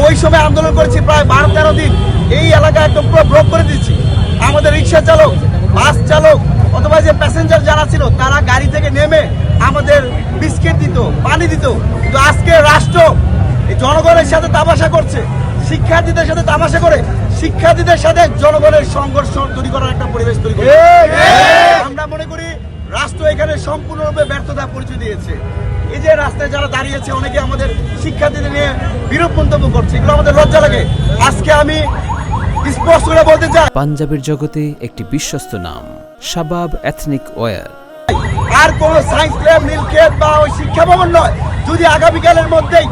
ওই সময় আন্দোলন করেছি প্রায় 12-13 দিন। এই এলাকা একদম পুরো ব্লক করে দিচ্ছি। আমাদের রিক্সা চালক, বাস চালক অথবা যে প্যাসেঞ্জার যারা ছিল তারা গাড়ি থেকে নেমে আমাদের বিস্কিট দিত, পানি দিত। কিন্তু আজকে রাষ্ট্র জনগণের সাথে তামাশা করছে, শিক্ষার্থীদের সাথে তামাশা করে শিক্ষার্থীদের সাথে জনগণের সংঘর্ষ তৈরি করার একটা পরিবেশ তৈরি করে। আমরা মনে করি রাষ্ট্র এখানে সম্পূর্ণরূপে ব্যর্থতা পরিচয় দিয়েছে। এই যে রাস্তায় যারা দাঁড়িয়েছে অনেকে আমাদের শিক্ষার্থীদের নিয়ে বিরূপ মন্তব্য করছে, এগুলো আমাদের লজ্জা লাগে। আজকে আমি স্পষ্ট করে বলতে চাই, পাঞ্জাবের জগতে একটি বিশ্বস্ত নাম শাবাব এথনিক ওয়্যার। আর কোন সায়েন্স ল্যাব, নীলক্ষেত বা ওই শিক্ষা ভবন নয়। যদি আগামীকালের মধ্যেই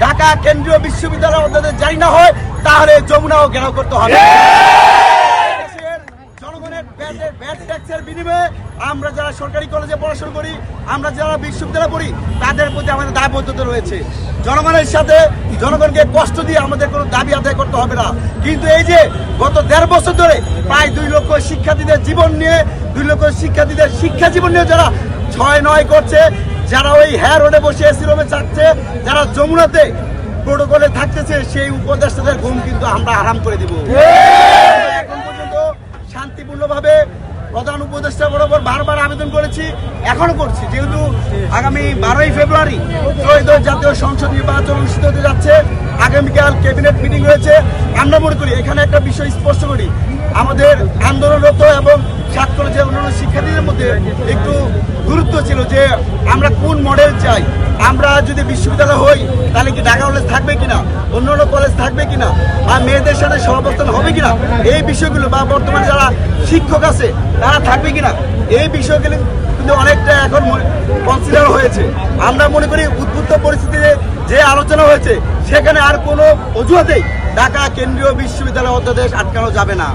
ঢাকা কেন্দ্রীয় বিশ্ববিদ্যালয় অধ্যাদেশ জারি না হয় তাহলে যমুনাও ঘেরাও করতে হবে। জনগণের ব্যাট ট্যাক্সের বিনিময়ে আমরা যারা সরকারি কলেজে পড়াশোনা করি, আমরা যারা বিশ্ববিদ্যালয়ে পড়ি, তাদের প্রতি আমাদের দায়বদ্ধতা রয়েছে। জনগণের সাথে জনগণকে কষ্ট দিয়ে আমাদের কোনো দাবি আদায় করতে হবে না। কিন্তু এই যে গত 1.5 বছর ধরে প্রায় 2 লক্ষ শিক্ষার্থীদের জীবন নিয়ে, 2 লক্ষ শিক্ষার্থীদের শিক্ষা জীবন নিয়ে যারা 6-9 করছে, যারা ওই হ্যাঁ রোডে বসে এসি রুমে থাকছে, যারা যমুনাতে প্রোটোকলে থাকতেছে, সেই উপদেষ্টাদের ঘুম কিন্তু আমরা আরাম করে দিব। এখন পর্যন্ত শান্তিপূর্ণভাবে প্রধান উপদেষ্টা বরাবর বারবার আবেদন করেছি, এখনো করছি। যেহেতু আগামী 12ই ফেব্রুয়ারি ত্রয়োদশ জাতীয় সংসদ নির্বাচন অনুষ্ঠিত হতে যাচ্ছে, আগামীকাল ক্যাবিনেট মিটিং হয়েছে। আমরা মনে করি এখানে একটা বিষয় স্পষ্ট করি, আমাদের আন্দোলনরত এবং সাত কলেজের অন্যান্য শিক্ষার্থীদের মধ্যে একটু গুরুত্ব ছিল যে আমরা কোন মডেল চাই। আমরা যদি বিশ্ববিদ্যালয় হই তাহলে কি ঢাকা কলেজ থাকবে কিনা, অন্যান্য কলেজ থাকবে কিনা, বা মেয়েদের সাথে সহাবস্থান হবে কিনা, এই বিষয়গুলো বা বর্তমানে যারা শিক্ষক আছে তারা থাকবে কিনা, এই বিষয়গুলো কিন্তু অনেকটা এখন কনসিডার হয়েছে। আমরা মনে করি উদ্বুদ্ধ পরিস্থিতিতে যে আলোচনা হয়েছে সেখানে আর কোনো অজুহাতেই ঢাকা কেন্দ্রীয় বিশ্ববিদ্যালয় অধ্যাদেশ আটকানো যাবে না।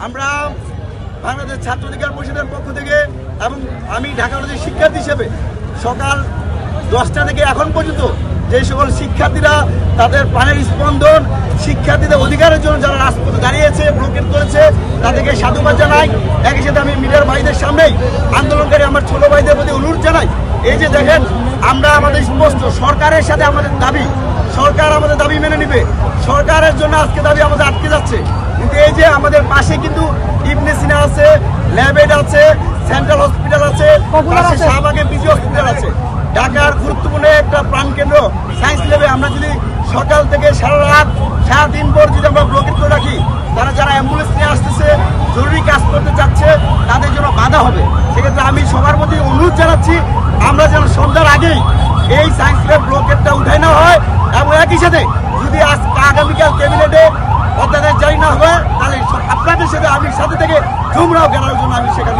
আমরা বাংলাদেশ ছাত্র অধিকার পরিষদের পক্ষ থেকে এবং আমি ঢাকা কলেজের শিক্ষার্থী হিসেবে সকাল 10টা থেকে এখন পর্যন্ত যে সকল শিক্ষার্থীরা তাদের প্রাণের স্পন্দন, শিক্ষার্থীদের অধিকারের জন্য যারা রাজপথে দাঁড়িয়েছে, ব্লকেট করেছে, তাদেরকে সাধুবাদ জানাই। একই সাথে আমি মিডিয়ার ভাইদের সামনেই আন্দোলনকারী আমার ছোট ভাইদের প্রতি অনুরোধ জানাই, এই যে দেখেন আমরা আমাদের স্পষ্ট সরকারের সাথে আমাদের দাবি, সরকার আমাদের দাবি মেনে নিবে। সরকারের জন্য আজকে দাবি আমাদের আটকে যাচ্ছে, কিন্তু এই যে আমাদের পাশে কিন্তু ইবনে সিনা আছে, ল্যাবেড আছে, সেন্ট্রাল হসপিটাল আছে, পাশে শাহবাগে পিজি হসপিটাল আছে। ঢাকার গুরুত্বপূর্ণ একটা প্রাণকেন্দ্র সায়েন্স ল্যাবে আমরা যদি সকাল থেকে সারা রাত, সারাদিন পর যদি আমরা ব্লকেট করে রাখি, তারা যারা অ্যাম্বুলেন্স নিয়ে আসতেছে, জরুরি কাজ করতে চাচ্ছে, তাদের জন্য বাধা হবে। সেক্ষেত্রে আমি সবার প্রতি অনুরোধ জানাচ্ছি, আমরা যেন সন্ধ্যার আগেই এই সায়েন্স ল্যাব ব্লকেটটা উঠাই না হয়, এবং একই সাথে যদি আগামীকাল ক্যাবিনেটে অধ্যাদেশ জারি না হয় তাহলে আপনাদের সাথে আমি সাথে থেকে যমুনাও গেলার জন্য আমি সেখানে